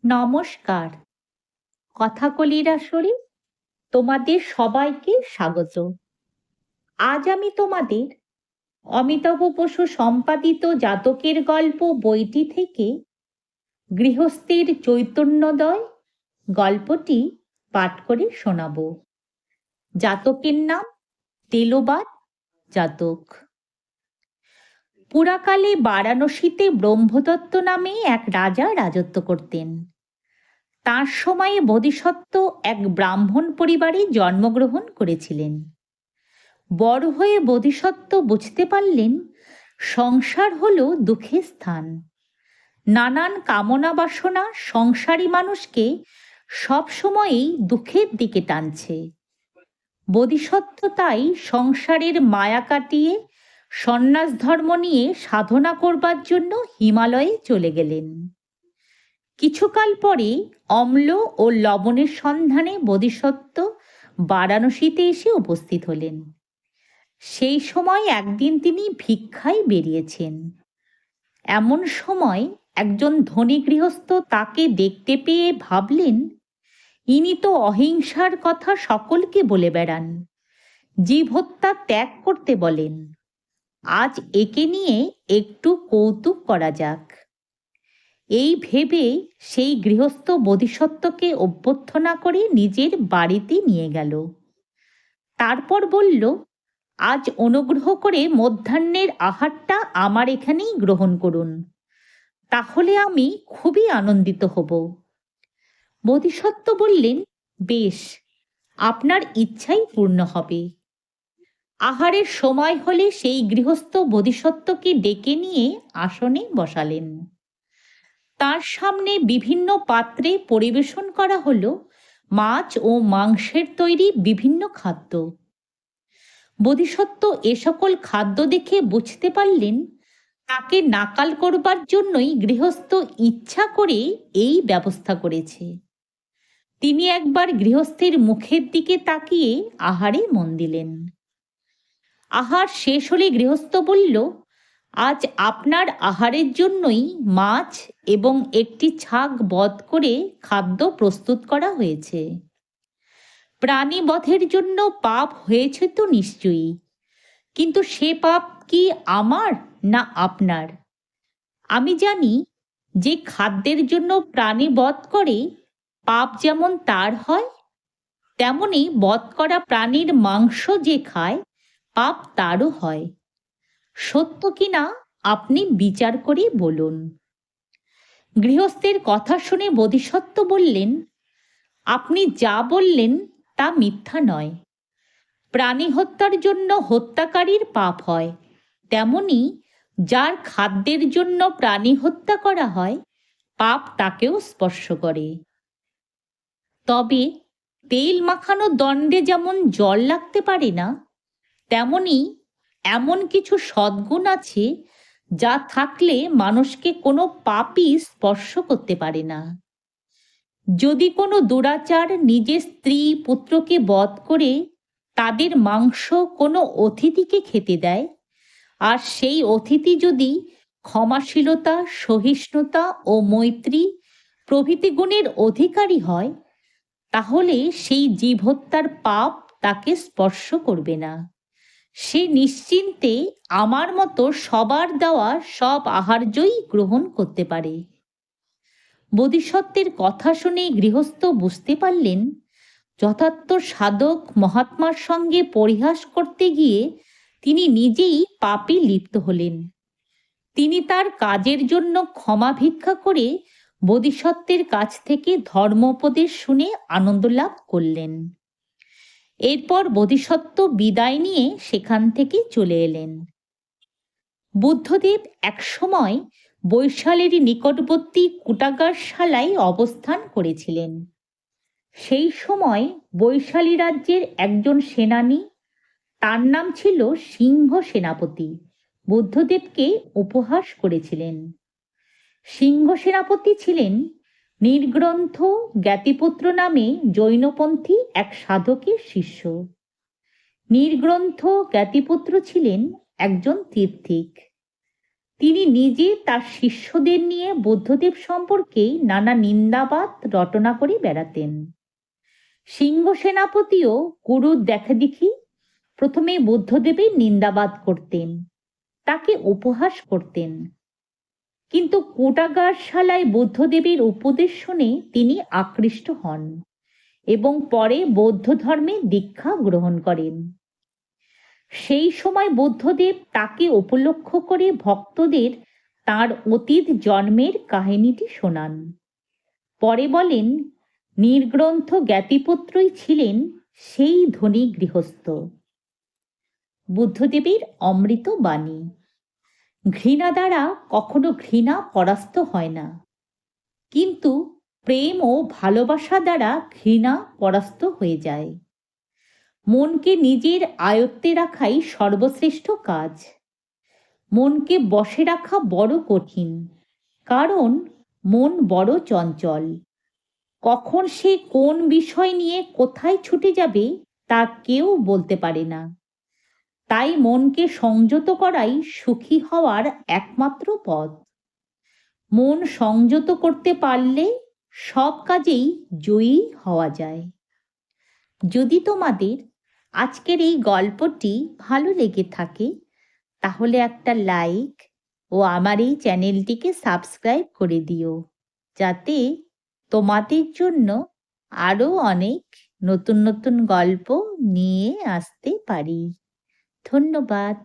নমস্কার। কথাকলির আসরে তোমাদের সবাইকে স্বাগত। আজ আমি তোমাদের অমিতাভ বসু সম্পাদিত জাতকের গল্প বইটি থেকে গৃহস্থের চৈতন্যোদয় গল্পটি পাঠ করে শোনাব। জাতকের নাম তেলোবাদ জাতক। পুরাকালে বারাণসীতে ব্রহ্মদত্ত নামে এক রাজা রাজত্ব করতেন। তার সময়ে বোধিসত্ত্ব এক ব্রাহ্মণ পরিবারে জন্মগ্রহণ করেছিলেন। বড় হয়ে বোধিসত্ত্ব বুঝতে পারলেন সংসার হলো দুঃখের স্থান। নানান কামনা বাসনা সংসারী মানুষকে সবসময়ই দুঃখের দিকে টানছে। বোধিসত্ত্ব তাই সংসারের মায়া কাটিয়ে সন্ন্যাস ধর্ম নিয়ে সাধনা করবার জন্য হিমালয়ে চলে গেলেন। কিছুকাল পরে অম্ল ও লবণের সন্ধানে বোধিসত্ত্ব বারাণসীতে এসে উপস্থিত হলেন। সেই সময় একদিন তিনি ভিক্ষায় বেরিয়েছেন। এমন সময় একজন ধনী গৃহস্থ তাকে দেখতে পেয়ে ভাবলেন, ইনি তো অহিংসার কথা সকলকে বলে বেড়ান, জীব হত্যা ত্যাগ করতে বলেন। আজ একে নিয়ে একটু কৌতুক করা যাক। এই ভেবে সেই গৃহস্থ বোধিসত্ত্বকে অভ্যর্থনা করে নিজের বাড়িতে নিয়ে গেল। তারপর বলল, আজ অনুগ্রহ করে মধ্যাহ্নের আহারটা আমার এখানেই গ্রহণ করুন, তাহলে আমি খুবই আনন্দিত হব। বোধিসত্ত্ব বললেন, বেশ, আপনার ইচ্ছাই পূর্ণ হবে। আহারের সময় হলে সেই গৃহস্থ বোধিসত্ত্বকে ডেকে নিয়ে আসনে বসালেন। তার সামনে বিভিন্ন পাত্রে পরিবেশন করা হলো মাছ ও মাংসের তৈরি বিভিন্ন খাদ্য। বোধিসত্ত্ব এ সকল খাদ্য দেখে বুঝতে পারলেন তাকে নাকাল করবার জন্যই গৃহস্থ ইচ্ছা করে এই ব্যবস্থা করেছে। তিনি একবার গৃহস্থের মুখের দিকে তাকিয়ে আহারে মন দিলেন। আহার শেষ হলে গৃহস্থ বলল, আজ আপনার আহারের জন্যই মাছ এবং একটি ছাগ বধ করে খাদ্য প্রস্তুত করা হয়েছে। প্রাণী বধের জন্য পাপ হয়েছে তো নিশ্চয়ই, কিন্তু সে পাপ কি আমার না আপনার? আমি জানি যে খাদ্যের জন্য প্রাণী বধ করে পাপ যেমন তার হয়, তেমনি বধ করা প্রাণীর মাংস যে খায় পাপ তারও হয়। সত্য কিনা আপনি বিচার করে বলুন। গৃহস্থের কথা শুনে বোধিসত্ত্ব বললেন, আপনি যা বললেন তা মিথ্যা নয়। প্রাণী হত্যার জন্য হত্যাকারীর পাপ হয়, তেমনি যার খাদ্যের জন্য প্রাণী হত্যা করা হয় পাপ তাকেও স্পর্শ করে। তবে তেল মাখানো দণ্ডে যেমন জল লাগতে পারে না, তেমনি এমন কিছু সদ্গুণ আছে যা থাকলে মানুষকে কোনো পাপই স্পর্শ করতে পারে না। যদি কোনো দুরাচার নিজের স্ত্রী পুত্রকে বধ করে তাদের মাংস কোনো অতিথিকে খেতে দেয়, আর সেই অতিথি যদি ক্ষমাশীলতা, সহিষ্ণুতা ও মৈত্রী প্রভৃতি গুণের অধিকারী হয়, তাহলে সেই জীব হত্যার পাপ তাকে স্পর্শ করবে না। সে নিশ্চিন্তে আমার মতো সবার দেওয়া সব আহার্যই গ্রহণ করতে পারে। বোধিসত্ত্বের কথা শুনে গৃহস্থ বুঝতে পারলেন যথার্থ সাধক মহাত্মার সঙ্গে পরিহাস করতে গিয়ে তিনি নিজেই পাপে লিপ্ত হলেন। তিনি তার কাজের জন্য ক্ষমা ভিক্ষা করে বোধিসত্ত্বের কাছ থেকে ধর্মোপদেশ শুনে আনন্দ লাভ করলেন। এরপর বোধিসত্ত্ব বিদায় নিয়ে সেখান থেকে চলে এলেন। বুদ্ধদেব একসময় বৈশালের নিকটবর্তী কুটাগারশালায় অবস্থান করেছিলেন। সেই সময় বৈশালী রাজ্যের একজন সেনানী, তার নাম ছিল সিংহ সেনাপতি, বুদ্ধদেবকে উপহাস করেছিলেন। সিংহ সেনাপতি ছিলেন নির্গ্রন্থ জ্ঞাতিপুত্র নামে জৈনপন্থী এক সাধকের শিষ্য। নির্গ্রন্থ জ্ঞাতিপুত্র ছিলেন একজন তীর্থিক। তিনি নিজে তার শিষ্যদের নিয়ে বুদ্ধদেব সম্পর্কে নানা নিন্দাবাদ রটনা করে বেড়াতেন। সিংহ সেনাপতিও গুরুর দেখাদেখি প্রথমে বুদ্ধদেবের নিন্দাবাদ করতেন, তাকে উপহাস করতেন। কিন্তু কোটাগারশালায় বুদ্ধদেবের উপদেশ শুনে তিনি আকৃষ্ট হন এবং পরে বৌদ্ধ ধর্মে দীক্ষা গ্রহণ করেন। সেই সময় বুদ্ধদেব তাকে উপলক্ষ করে ভক্তদের তার অতীত জন্মের কাহিনীটি শোনান। পরে বলেন, নির্গ্রন্থ জ্ঞাতিপুত্রই ছিলেন সেই ধনী গৃহস্থ। বুদ্ধদেবের অমৃত বাণী। ঘৃণা দ্বারা কখনো ঘৃণা পরাস্ত হয় না, কিন্তু প্রেম ও ভালোবাসা দ্বারা ঘৃণা পরাস্ত হয়ে যায়। মনকে নিজের আয়ত্তে রাখাই সর্বশ্রেষ্ঠ কাজ। মনকে বশে রাখা বড় কঠিন, কারণ মন বড় চঞ্চল। কখন সে কোন বিষয় নিয়ে কোথায় ছুটে যাবে তা কেউ বলতে পারে না। তাই মনকে সংযত করাই সুখী হওয়ার একমাত্র পথ। মন সংযত করতে পারলে সব কাজেই জয়ী হওয়া যায়। যদি তোমাদের আজকের এই গল্পটি ভালো লেগে থাকে তাহলে একটা লাইক ও আমার এই চ্যানেলটিকে সাবস্ক্রাইব করে দিও, যাতে তোমাদের জন্য আরও অনেক নতুন নতুন গল্প নিয়ে আসতে পারি। ধন্যবাদ।